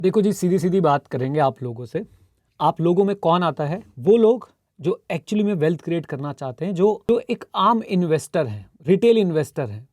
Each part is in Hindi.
देखो जी, सीधी सीधी बात करेंगे आप लोगों से। आप लोगों में कौन आता है? वो लोग जो एक्चुअली में वेल्थ क्रिएट करना चाहते हैं, जो जो एक आम इन्वेस्टर हैं, रिटेल इन्वेस्टर हैं।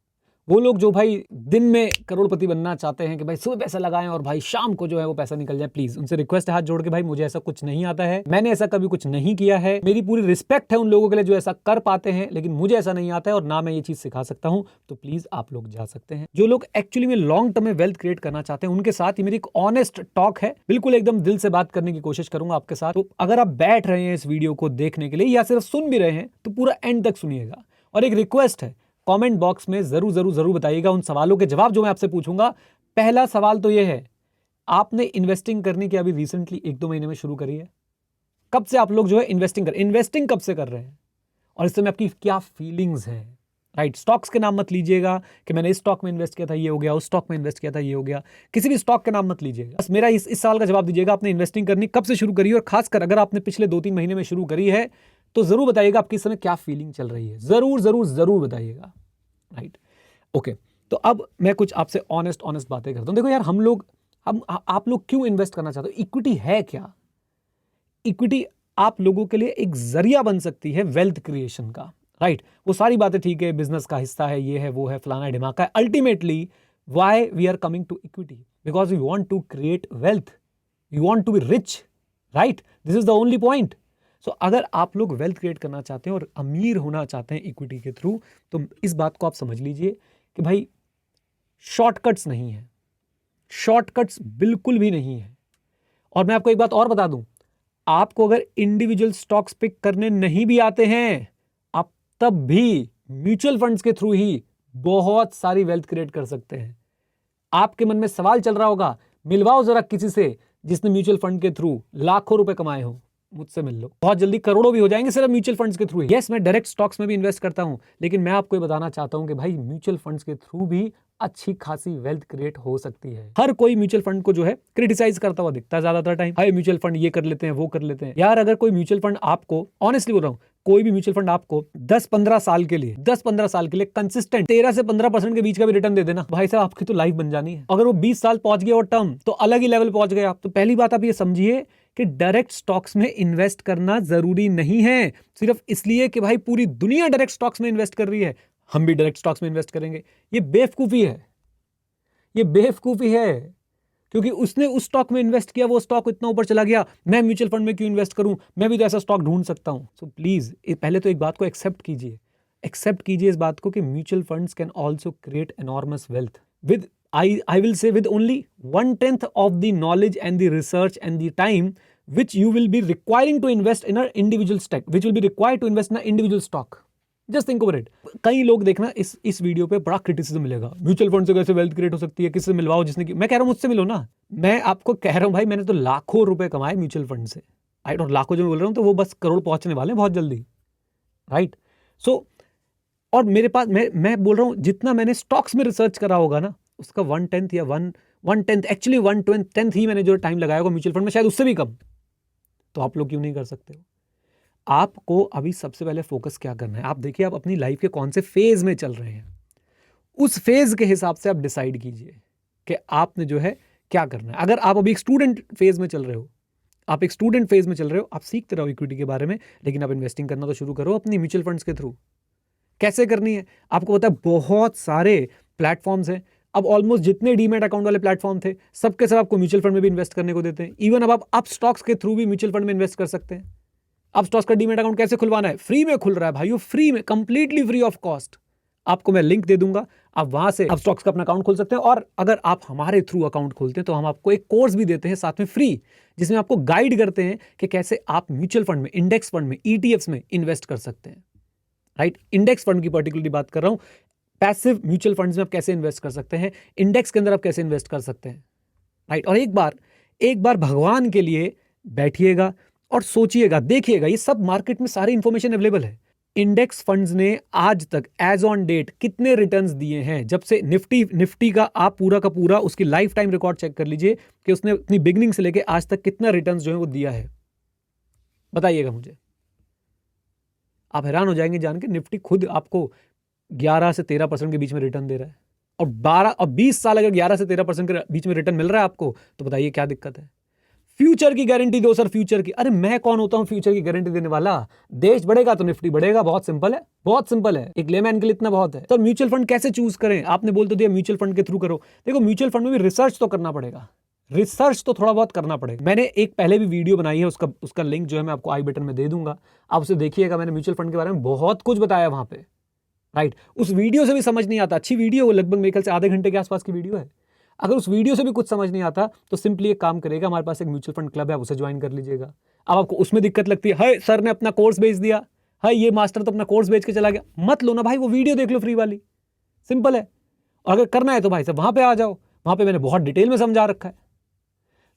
वो लोग जो भाई दिन में करोड़पति बनना चाहते हैं कि भाई सुबह पैसा लगाएं और भाई शाम को जो है वो पैसा निकल जाए। प्लीज उनसे रिक्वेस्ट है हाथ जोड़ के, भाई मुझे ऐसा कुछ नहीं आता है, मैंने ऐसा कभी कुछ नहीं किया है। मेरी पूरी रिस्पेक्ट है उन लोगों के लिए जो ऐसा कर पाते हैं, लेकिन मुझे ऐसा नहीं आता है और ना मैं ये चीज सिखा सकता हूं। तो प्लीज आप लोग जा सकते हैं। जो लोग एक्चुअली में लॉन्ग टर्म में वेल्थ क्रिएट करना चाहते हैं, उनके साथ ही मेरी एक ऑनेस्ट टॉक है। बिल्कुल एकदम दिल से बात करने की कोशिश करूंगा आपके साथ। तो अगर आप बैठ रहे हैं इस वीडियो को देखने के लिए या सिर्फ सुन भी रहे हैं, तो पूरा एंड तक सुनिएगा। और एक रिक्वेस्ट है, कमेंट बॉक्स में जरूर जरूर जरूर बताइएगा उन सवालों के जवाब जो मैं आपसे पूछूंगा। पहला सवाल तो यह है, आपने इन्वेस्टिंग करनी की अभी रिसेंटली 1-2 महीने में शुरू करी है? कब से आप लोग जो है इन्वेस्टिंग कब से कर रहे हैं? और इस समय आपकी क्या फीलिंग्स हैं? राइट, स्टॉक्स के नाम मत लीजिएगा कि मैंने इस स्टॉक में इन्वेस्ट किया था ये हो गया, उस स्टॉक में इन्वेस्ट किया था ये हो गया। किसी भी स्टॉक के नाम मत लीजिएगा। बस मेरा इस सवाल का जवाब दीजिएगा, आपने इन्वेस्टिंग करनी कब से शुरू करी है? और खासकर अगर आपने पिछले 2-3 महीने में शुरू करी है तो जरूर बताइएगा आपकी इस समय क्या फीलिंग चल रही है। जरूर जरूर जरूर बताइएगा। Right, okay. तो अब मैं कुछ आपसे ऑनेस्ट बातें करता हूं। देखो यार, आप लोग क्यों इन्वेस्ट करना चाहते हो? इक्विटी है क्या? इक्विटी आप लोगों के लिए एक जरिया बन सकती है वेल्थ क्रिएशन का। राइट, वो सारी बातें ठीक है, बिजनेस का हिस्सा है, ये है वो है, फलाना ढिमाका है। Ultimately why we are coming to equity? Because we want to create wealth, we want to be rich. Right, this is the only point. So अगर आप लोग वेल्थ क्रिएट करना चाहते हैं और अमीर होना चाहते हैं इक्विटी के थ्रू, तो इस बात को आप समझ लीजिए कि भाई शॉर्टकट्स नहीं है, शॉर्टकट्स बिल्कुल भी नहीं है। और मैं आपको एक बात और बता दूं, आपको अगर इंडिविजुअल स्टॉक्स पिक करने नहीं भी आते हैं, आप तब भी म्यूचुअल फंड्स के थ्रू ही बहुत सारी वेल्थ क्रिएट कर सकते हैं। आपके मन में सवाल चल रहा होगा, मिलवाओ जरा किसी से जिसने म्यूचुअल फंड के थ्रू लाखों रुपए कमाए हो, मुझसे मिल लो, बहुत जल्दी करोड़ों भी हो जाएंगे सिर्फ म्यूचुअल फंड्स के थ्रू ही। यस, मैं डायरेक्ट स्टॉक्स में भी इन्वेस्ट करता हूं, लेकिन मैं आपको ये बताना चाहता हूं कि भाई म्यूचुअल फंड्स के थ्रू भी अच्छी खासी वेल्थ क्रिएट हो सकती है। हर कोई म्यूचुअल फंड को जो है क्रिटिसाइज करता हुआ दिखता है ज्यादातर टाइम, हाय म्यूचुअल फंड ये कर लेते हैं वो कर लेते हैं। यार अगर कोई म्यूचुअल फंड आपको, ऑनेस्टली बोल रहा हूं, कोई भी म्यूचुअल फंड आपको 10-15 साल के लिए कंसिस्टेंट 13 से 15% के बीच का भी रिटर्न दे देना, भाई साहब आपकी तो लाइफ बन जानी है। अगर वो 20 साल पहुंच गया और टर्म तो अलग ही लेवल पहुंच गया। तो पहली बात आप ये समझिए कि डायरेक्ट स्टॉक्स में इन्वेस्ट करना जरूरी नहीं है सिर्फ इसलिए कि भाई पूरी दुनिया डायरेक्ट स्टॉक्स में इन्वेस्ट कर रही है, हम भी डायरेक्ट स्टॉक्स में इन्वेस्ट करेंगे। ये बेवकूफी है, ये बेवकूफी है। क्योंकि उसने उस स्टॉक में इन्वेस्ट किया, वो स्टॉक इतना ऊपर चला गया, मैं म्यूचुअल फंड में क्यों इन्वेस्ट करूं? मैं भी तो ऐसा स्टॉक ढूंढ सकता हूं। सो प्लीज पहले तो एक बात को एक्सेप्ट कीजिए इस बात को कि mutual funds can also create enormous wealth with, I will say, with only 1/10 of the knowledge and the research and the time which you will be requiring to invest in an individual stock, which will be required to invest in an individual stock. Just think over it. कई लोग देखना इस वीडियो पे बड़ा क्रिटिसिज्म मिलेगा, म्यूचुअल फंड से कैसे वेल्थ क्रिएट हो सकती है, किससे मिलवाओ जिसने की। मैं कह रहा हूं मुझसे मिलो ना। मैं आपको कह रहा हूं भाई, मैंने तो लाखों रुपए कमाए म्यूचुअल फंड से। आई डोंट, लाखों जो मैं बोल रहा हूं तो वो बस करोड़ पहुंचने वाले हैं बहुत जल्दी। राइट, सो और मेरे पास, मैं बोल रहा हूं जितना मैंने स्टॉक्स में रिसर्च करा होगा ना, उसका 1/10 या 1/10 एक्चुअली 1/10 ही मैंने जो टाइम लगाया होगा म्यूचुअल फंड में, शायद उससे भी कम। तो आप लोग क्यों नहीं कर सकते हो? आपको अभी सबसे पहले फोकस क्या करना है, आप देखिए आप अपनी लाइफ के कौन से फेज में चल रहे हैं, उस फेज के हिसाब से आप डिसाइड कीजिए कि आपने जो है क्या करना है। अगर आप अभी एक स्टूडेंट फेज में चल रहे हो, आप सीखते रहो इक्विटी के बारे में, लेकिन आप इन्वेस्टिंग करना तो शुरू करो अपनी म्यूचुअल फंड्स के थ्रू। कैसे करनी है आपको पता है, बहुत सारे प्लेटफॉर्म्स हैं। अब ऑलमोस्ट जितने डीमैट अकाउंट वाले प्लेटफॉर्म थे, सबके सब आपको म्यूचुअल फंड में भी इन्वेस्ट करने को देते हैं। इवन अब आप स्टॉक्स के थ्रू भी म्यूचुअल फंड में इन्वेस्ट कर सकते हैं। अब स्टॉक्स का डीमैट अकाउंट कैसे खुलवाना है? फ्री में खुल रहा है भाइयों, फ्री में, कंप्लीटली फ्री ऑफ कॉस्ट। आपको मैं लिंक दे दूंगा, आप वहां से आप स्टॉक्स का अपना अकाउंट खोल सकते हैं। और अगर आप हमारे थ्रू अकाउंट खोलते हैं तो हम आपको एक कोर्स भी देते हैं साथ में फ्री, जिसमें आपको गाइड करते हैं कि कैसे आप म्यूचुअल फंड में, इंडेक्स फंड में, ईटीएफ्स में इन्वेस्ट कर सकते हैं। राइट, इंडेक्स फंड की पर्टिकुलरली बात कर रहा हूं। पैसिव म्यूचुअल फंड्स में आप कैसे इन्वेस्ट कर सकते हैं, इंडेक्स के अंदर आप कैसे इन्वेस्ट कर सकते हैं। राइट, और एक बार भगवान के लिए बैठिएगा और सोचिएगा, देखिएगा, ये सब मार्केट में सारी इंफॉर्मेशन अवेलेबल है। इंडेक्स फंड्स ने आज तक एज ऑन डेट कितने रिटर्न्स दिए हैं? जब से निफ्टी का आप पूरा का पूरा उसकी लाइफ टाइम रिकॉर्ड चेक कर लीजिए कि उसने अपनी बिगनिंग से लेके आज तक कितना रिटर्न्स जो है वो दिया है, बताइएगा मुझे। आप हैरान हो जाएंगे जान के, निफ्टी खुद आपको 11 से 13% के बीच में रिटर्न दे रहा है। और 12 और 20 साल अगर 11 से 13% के बीच में रिटर्न मिल रहा है आपको, तो बताइए क्या दिक्कत है। फ्यूचर की गारंटी दो सर, फ्यूचर की। अरे मैं कौन होता हूं फ्यूचर की गारंटी देने वाला? देश बढ़ेगा तो निफ्टी बढ़ेगा, बहुत सिंपल है, बहुत सिंपल है, एक लेमैन के लिए इतना बहुत है। तो म्यूचुअल फंड कैसे चूज करें? आपने बोल तो दिया म्यूचुअल फंड के थ्रू करो। देखो म्यूचुअल फंड में भी रिसर्च तो करना पड़ेगा, रिसर्च तो थोड़ा बहुत करना पड़ेगा। मैंने एक पहले भी वीडियो बनाई है, उसका लिंक जो है मैं आपको आई बटन में दे दूंगा, आप उसे देखिएगा। मैंने म्यूचुअल फंड के बारे में बहुत कुछ बताया वहां पे, राइट। उस वीडियो से भी समझ नहीं आता, अच्छी वीडियो, वो लगभग मेरे ख्याल से आधे घंटे के आसपास की वीडियो है। अगर उस वीडियो से भी कुछ समझ नहीं आता तो सिंपली एक काम करेगा, हमारे पास एक म्यूचुअल फंड क्लब है, आप उसे ज्वाइन कर लीजिएगा। अब आपको उसमें दिक्कत लगती है, सर ने अपना कोर्स बेच दिया, ये मास्टर तो अपना कोर्स बेच के चला गया, मत लो ना भाई, वो वीडियो देख लो फ्री वाली, सिंपल है। और अगर करना है तो भाई साहब वहां पे आ जाओ, वहां पे मैंने बहुत डिटेल में समझा रखा है,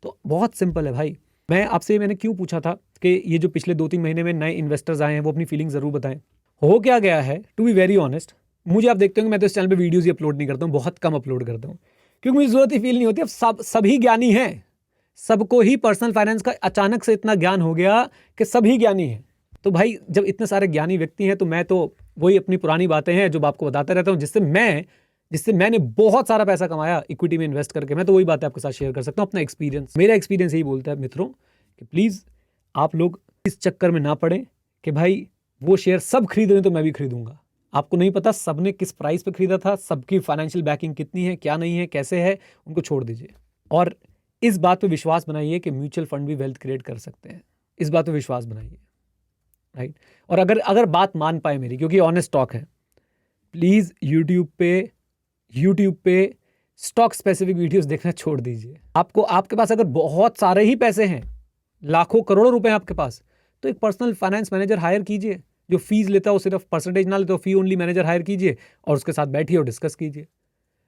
तो बहुत सिंपल है भाई। मैंने क्यों पूछा था कि ये जो पिछले 2-3 महीने में नए इन्वेस्टर्स आए हैं वो अपनी फीलिंग जरूर बताएं। हो क्या गया है, टू बी वेरी ऑनेस्ट, मुझे आप देखते होंगे मैं तो इस चैनल पे वीडियोस ही अपलोड नहीं करता हूँ, बहुत कम अपलोड करता हूँ, क्योंकि मुझे जरूरत ही फील नहीं होती। अब सभी ज्ञानी हैं, सबको ही पर्सनल फाइनेंस का अचानक से इतना ज्ञान हो गया कि सभी ज्ञानी हैं। तो भाई जब इतने सारे ज्ञानी व्यक्ति हैं तो मैं तो वही अपनी पुरानी बातें हैं जो आपको बताता रहता हूँ, जिससे मैंने बहुत सारा पैसा कमाया इक्विटी में इन्वेस्ट करके, मैं तो वही बातें आपके साथ शेयर कर सकता हूँ, अपना एक्सपीरियंस। मेरा एक्सपीरियंस यही बोलता है मित्रों कि प्लीज़ आप लोग इस चक्कर में ना पड़े कि भाई वो शेयर सब खरीद रहे तो मैं भी खरीदूंगा। आपको नहीं पता सबने किस प्राइस पे खरीदा था, सबकी फाइनेंशियल बैकिंग कितनी है, क्या नहीं है, कैसे है, उनको छोड़ दीजिए। और इस बात पे विश्वास बनाइए कि म्यूचुअल फंड भी वेल्थ क्रिएट कर सकते हैं, इस बात पे विश्वास बनाइए, राइट। और अगर बात मान पाए मेरी, क्योंकि ऑनेस्ट टॉक है, प्लीज़ यूट्यूब पे स्टॉक स्पेसिफिक वीडियोस देखना छोड़ दीजिए। आपके पास अगर बहुत सारे ही पैसे हैं, लाखों करोड़ों रुपए हैं आपके पास, तो एक पर्सनल फाइनेंस मैनेजर हायर कीजिए, जो फीस लेता हो सिर्फ परसेंटेज ना लेता हो, फी ओनली मैनेजर हायर कीजिए और उसके साथ बैठिए और डिस्कस कीजिए।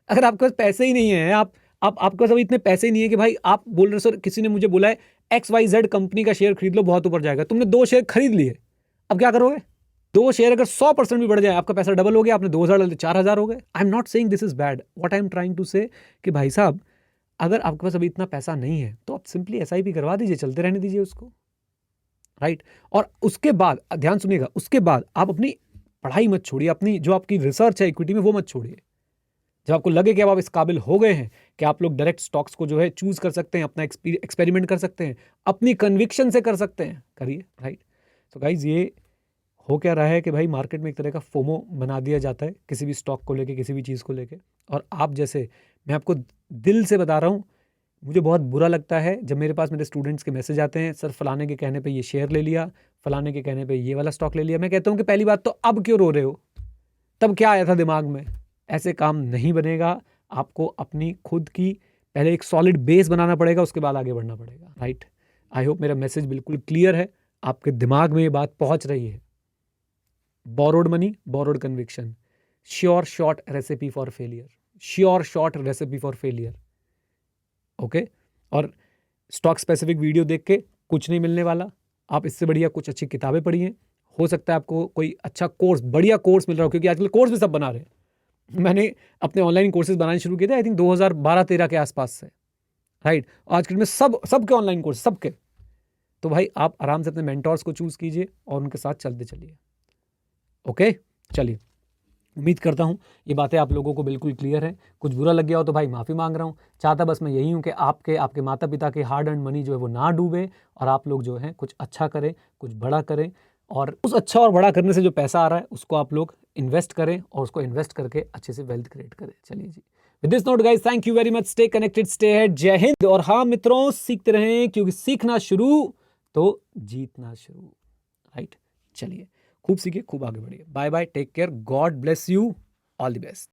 अगर आपके पास पैसे ही नहीं है, आपके पास अभी इतने पैसे ही नहीं है कि भाई आप बोल रहे सर किसी ने मुझे बोला है XYZ कंपनी का शेयर खरीद लो बहुत ऊपर जाएगा, तुमने 2 शेयर खरीद लिए, अब क्या करोगे? 2 शेयर अगर 100% भी बढ़ जाए, आपका पैसा डबल हो गया, आपने 2000 डाले 4000 हो गए। I am not saying this is bad, what I am trying to say कि भाई साहब अगर आपके पास अभी इतना पैसा नहीं है तो आप सिंपली SIP करवा दीजिए, चलते रहने दीजिए उसको, राइट। और उसके बाद ध्यान सुनिएगा, उसके बाद आप अपनी पढ़ाई मत छोड़िए, अपनी जो आपकी रिसर्च है इक्विटी में वो मत छोड़िए। जब आपको लगे कि अब आप इस काबिल हो गए हैं कि आप लोग डायरेक्ट स्टॉक्स को जो है चूज कर सकते हैं, अपना एक्सपेरिमेंट कर सकते हैं, अपनी कन्विक्शन से कर सकते हैं, करिए, राइट। तो गाइज ये हो क्या रहा है कि भाई मार्केट में एक तरह का फोमो बना दिया जाता है किसी भी स्टॉक को लेके, किसी भी चीज़ को लेके। और आप जैसे, मैं आपको दिल से बता रहा हूँ, मुझे बहुत बुरा लगता है जब मेरे पास मेरे स्टूडेंट्स के मैसेज आते हैं, सर फलाने के कहने पे ये शेयर ले लिया, फलाने के कहने पे ये वाला स्टॉक ले लिया। मैं कहता हूँ कि पहली बात तो अब क्यों रो रहे हो, तब क्या आया था दिमाग में? ऐसे काम नहीं बनेगा। आपको अपनी खुद की पहले एक सॉलिड बेस बनाना पड़ेगा, उसके बाद आगे बढ़ना पड़ेगा, राइट। आई होप मेरा मैसेज बिल्कुल क्लियर है, आपके दिमाग में ये बात पहुंच रही है। Borrowed money, borrowed conviction, sure short recipe for failure, sure short recipe for failure, okay. और स्टॉक स्पेसिफिक वीडियो देख के कुछ नहीं मिलने वाला, आप इससे बढ़िया कुछ अच्छी किताबें पढ़िए, हो सकता है आपको कोई अच्छा कोर्स, बढ़िया कोर्स मिल रहा हो, क्योंकि आजकल कोर्स भी सब बना रहे हैं। मैंने अपने ऑनलाइन कोर्सेज बनाने शुरू किए थे आई थिंक 2012-13 के आसपास से, राइट। आजकल में सबके ऑनलाइन कोर्स, सबके। तो भाई आप आराम से अपने मेंटोर्स को चूज कीजिए और उनके साथ चलते चलिए, ओके। चलिए, उम्मीद करता हूँ ये बातें आप लोगों को बिल्कुल क्लियर है। कुछ बुरा लग गया हो तो भाई माफ़ी मांग रहा हूँ। चाहता बस मैं यही हूँ कि आपके माता पिता के हार्ड अर्न मनी जो है वो ना डूबे, और आप लोग जो है कुछ अच्छा करें, कुछ बड़ा करें, और उस अच्छा और बड़ा करने से जो पैसा आ रहा है उसको आप लोग इन्वेस्ट करें, और उसको इन्वेस्ट करके अच्छे से वेल्थ क्रिएट करें। चलिए जी, with this note guys, thank you very much, stay connected, stay head, जय हिंद। और हाँ मित्रों, सीखते रहें, क्योंकि सीखना शुरू तो जीतना शुरू, राइट। चलिए, खूब सीखिए, खूब आगे बढ़िए। Bye bye, take care, God bless you, all the best.